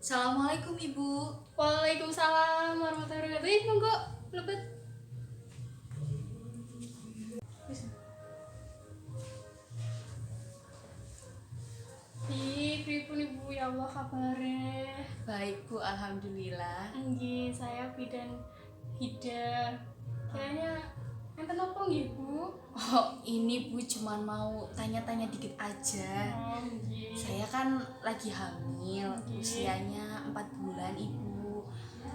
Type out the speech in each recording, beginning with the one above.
Assalamualaikum Ibu. Waalaikumsalam warahmatullahi wabarakatuh. Ih, monggo, lebet. Ih, pripun Ibu, ya Allah kabarnya. Baik Bu, Alhamdulillah. Nggih, saya Bidan Hida. Kayaknya enten apa nggih, Bu? Oh ini Bu cuman mau tanya-tanya dikit aja. Oh, nggih. Saya kan lagi hamil, Oke. usianya 4 bulan Ibu.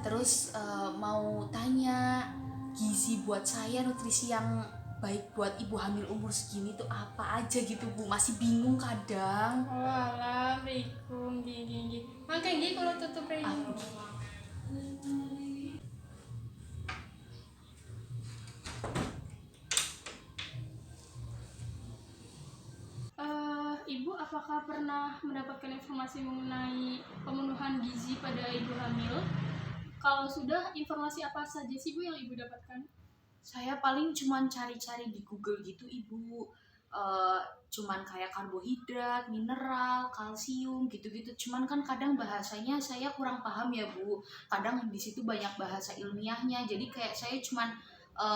Terus mau tanya gizi buat saya, nutrisi yang baik buat ibu hamil umur segini tuh apa aja gitu Bu. Masih bingung kadang. Oh, alam, rikum, nggih. Mangke nggih kalau tutup rene. Ibu, apakah pernah mendapatkan informasi mengenai pemenuhan gizi pada ibu hamil? Kalau sudah, informasi apa saja sih Bu yang Ibu dapatkan? Saya paling cuman cari-cari di Google gitu Ibu. Eh, Cuman kayak karbohidrat, mineral, kalsium gitu-gitu. Cuman kan kadang bahasanya saya kurang paham ya Bu. Kadang di situ banyak bahasa ilmiahnya. Jadi kayak saya cuman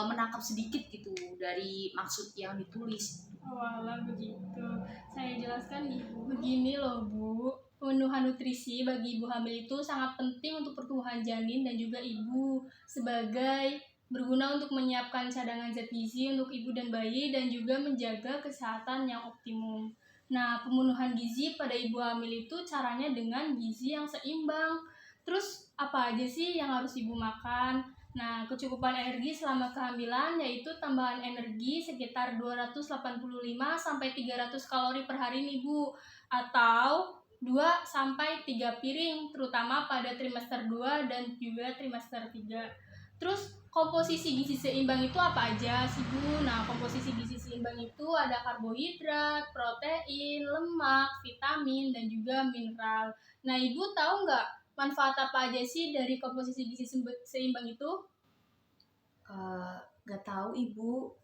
menangkap sedikit gitu dari maksud yang ditulis. Walah begitu. Saya jelaskan Ibu. Begini loh Bu, pemenuhan nutrisi bagi ibu hamil itu sangat penting untuk pertumbuhan janin dan juga ibu sebagai berguna untuk menyiapkan cadangan zat gizi untuk ibu dan bayi dan juga menjaga kesehatan yang optimum. Nah, pemenuhan gizi pada ibu hamil itu caranya dengan gizi yang seimbang. Terus apa aja sih yang harus ibu makan? Nah, kecukupan energi selama kehamilan yaitu tambahan energi sekitar 285 sampai 300 kalori per hari nih Bu, atau 2 sampai 3 piring terutama pada trimester 2 dan juga trimester 3. Terus komposisi gizi seimbang itu apa aja sih Bu? Nah, komposisi gizi seimbang itu ada karbohidrat, protein, lemak, vitamin, dan juga mineral. Nah, Ibu tahu nggak manfaat apa aja sih dari komposisi gizi seimbang itu? Gak tahu Ibu.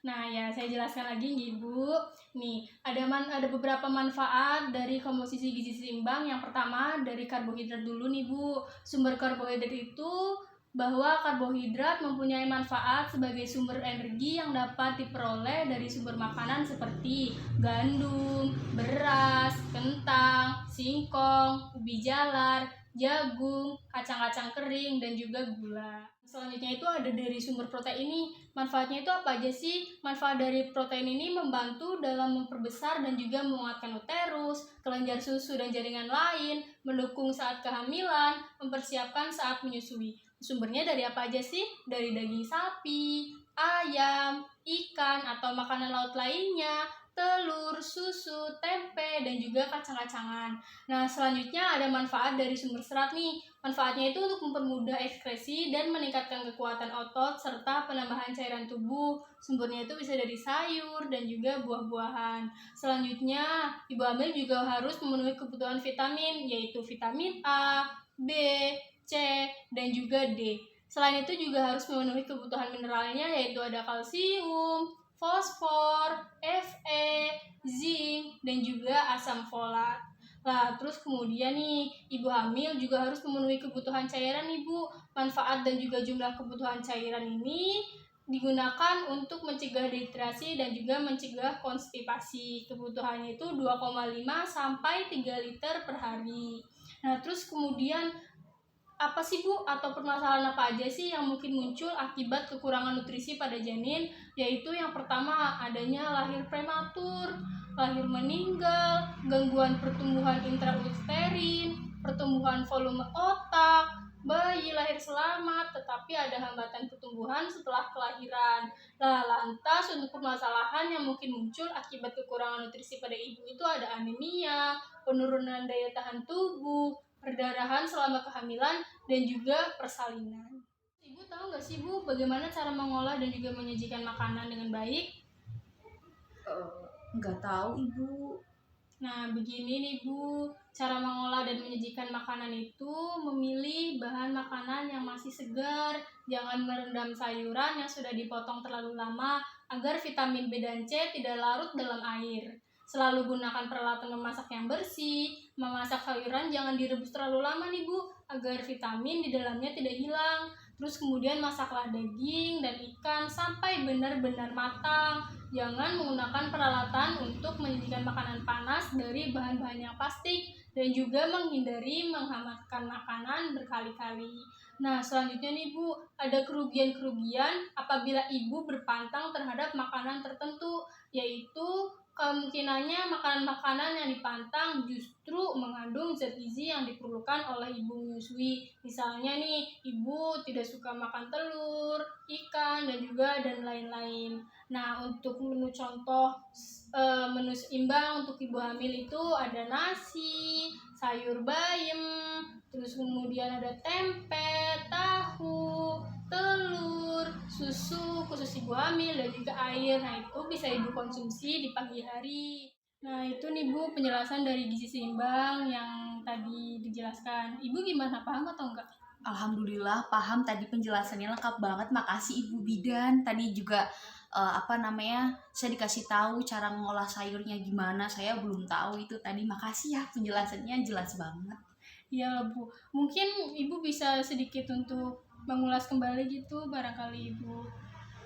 Nah, ya saya jelaskan lagi nih, Bu. Nih, ada beberapa manfaat dari komposisi gizi seimbang. Yang pertama dari karbohidrat dulu nih, Bu. Sumber karbohidrat itu bahwa karbohidrat mempunyai manfaat sebagai sumber energi yang dapat diperoleh dari sumber makanan seperti gandum, beras, kentang, singkong, ubi jalar, jagung, kacang-kacang kering, dan juga gula. Selanjutnya itu ada dari sumber protein ini. Manfaatnya itu apa aja sih? Manfaat dari protein ini membantu dalam memperbesar dan juga menguatkan uterus, kelenjar susu dan jaringan lain, mendukung saat kehamilan, mempersiapkan saat menyusui. Sumbernya dari apa aja sih? Dari daging sapi, ayam, ikan, atau makanan laut lainnya, telur, susu, tempe, dan juga kacang-kacangan. Nah, selanjutnya ada manfaat dari sumber serat nih. Manfaatnya itu untuk mempermudah ekskresi dan meningkatkan kekuatan otot serta penambahan cairan tubuh. Sumbernya itu bisa dari sayur dan juga buah-buahan. Selanjutnya, ibu hamil juga harus memenuhi kebutuhan vitamin, yaitu vitamin A, B, C, dan juga D. Selain itu juga harus memenuhi kebutuhan mineralnya, yaitu ada kalsium, fosfor, Fe, zinc, dan juga asam folat. Nah, terus kemudian nih, ibu hamil juga harus memenuhi kebutuhan cairan nih, Bu. Manfaat dan juga jumlah kebutuhan cairan ini digunakan untuk mencegah dehidrasi dan juga mencegah konstipasi. Kebutuhannya itu 2,5 sampai 3 liter per hari. Nah, terus kemudian apa sih Bu atau permasalahan apa aja sih yang mungkin muncul akibat kekurangan nutrisi pada janin? Yaitu yang pertama adanya lahir prematur, lahir meninggal, gangguan pertumbuhan intrauterin, pertumbuhan volume otak, bayi lahir selamat tetapi ada hambatan pertumbuhan setelah kelahiran. Nah, lantas untuk permasalahan yang mungkin muncul akibat kekurangan nutrisi pada ibu itu ada anemia, penurunan daya tahan tubuh, perdarahan selama kehamilan, dan juga persalinan. Ibu tahu nggak sih Bu, bagaimana cara mengolah dan juga menyajikan makanan dengan baik? Nggak tahu Ibu. Nah, begini nih Bu, cara mengolah dan menyajikan makanan itu memilih bahan makanan yang masih segar, jangan merendam sayuran yang sudah dipotong terlalu lama agar vitamin B dan C tidak larut dalam air. Selalu gunakan peralatan memasak yang bersih. Memasak sayuran jangan direbus terlalu lama nih Bu, agar vitamin di dalamnya tidak hilang. Terus kemudian masaklah daging dan ikan sampai benar-benar matang. Jangan menggunakan peralatan untuk menyajikan makanan panas dari bahan-bahan yang plastik, dan juga menghindari menghangatkan makanan berkali-kali. Nah, selanjutnya nih Bu, ada kerugian-kerugian apabila Ibu berpantang terhadap makanan tertentu, yaitu kemungkinannya makanan-makanan yang dipantang justru mengandung zat gizi yang diperlukan oleh ibu menyusui. Misalnya nih, ibu tidak suka makan telur, ikan, dan lain-lain. Nah, untuk menu contoh menu seimbang untuk ibu hamil itu ada nasi, sayur bayam, terus kemudian ada tempe, tahu, telur, susu khusus ibu hamil, dan juga air. Nah, itu bisa ibu konsumsi di pagi hari. Nah, itu nih Bu penjelasan dari gizi seimbang yang tadi dijelaskan. Ibu gimana, paham atau enggak? Alhamdulillah paham, tadi penjelasannya lengkap banget. Makasih Ibu Bidan. Tadi juga saya dikasih tahu cara mengolah sayurnya gimana. Saya belum tahu itu tadi. Makasih ya, penjelasannya jelas banget. Ya Bu, mungkin Ibu bisa sedikit untuk mengulas kembali gitu, barangkali Ibu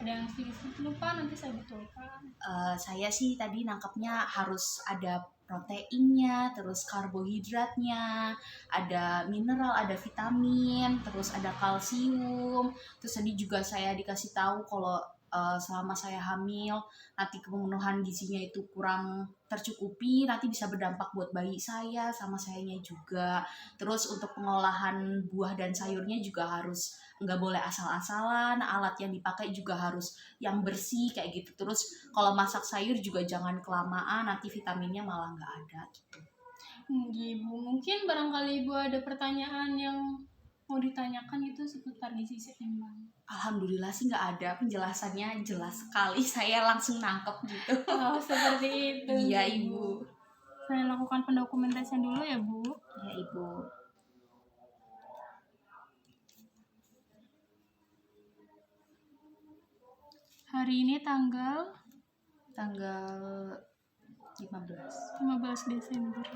ada yang sedikit lupa, nanti saya betulkan. Saya sih tadi nangkapnya harus ada proteinnya, terus karbohidratnya, ada mineral, ada vitamin, terus ada kalsium. Terus tadi juga saya dikasih tahu kalau selama saya hamil nanti pemenuhan gizinya itu kurang tercukupi, nanti bisa berdampak buat bayi saya sama sayanya juga. Terus untuk pengolahan buah dan sayurnya juga harus nggak boleh asal-asalan, alat yang dipakai juga harus yang bersih kayak gitu. Terus kalau masak sayur juga jangan kelamaan, nanti vitaminnya malah nggak ada gitu. Ibu, mungkin barangkali Ibu ada pertanyaan yang mau ditanyakan itu seputar gizi seimbang. Alhamdulillah sih nggak ada, penjelasannya jelas sekali, saya langsung nangkep gitu. Oh, seperti itu. Iya Ibu. Saya lakukan pendokumentasian dulu ya Bu. Iya Ibu. Hari ini tanggal 15 Desember.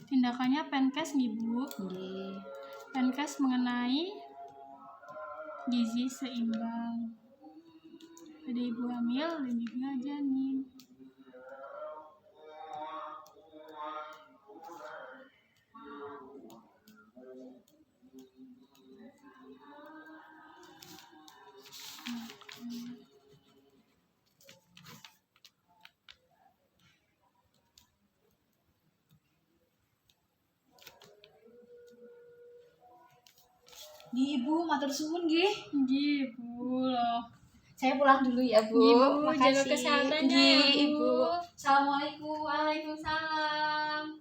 Tindakannya Penkes nih Bu. Nggih. Penkes mengenai gizi seimbang pada ibu hamil dan juga janin. Nggih Ibu, matur suwun nggih. Nggih Bu loh. Saya pulang dulu ya Bu. Nggih Bu, jaga Makasih. kesehatannya Nggih, ya Bu. Ibu. Assalamualaikum. Waalaikumsalam.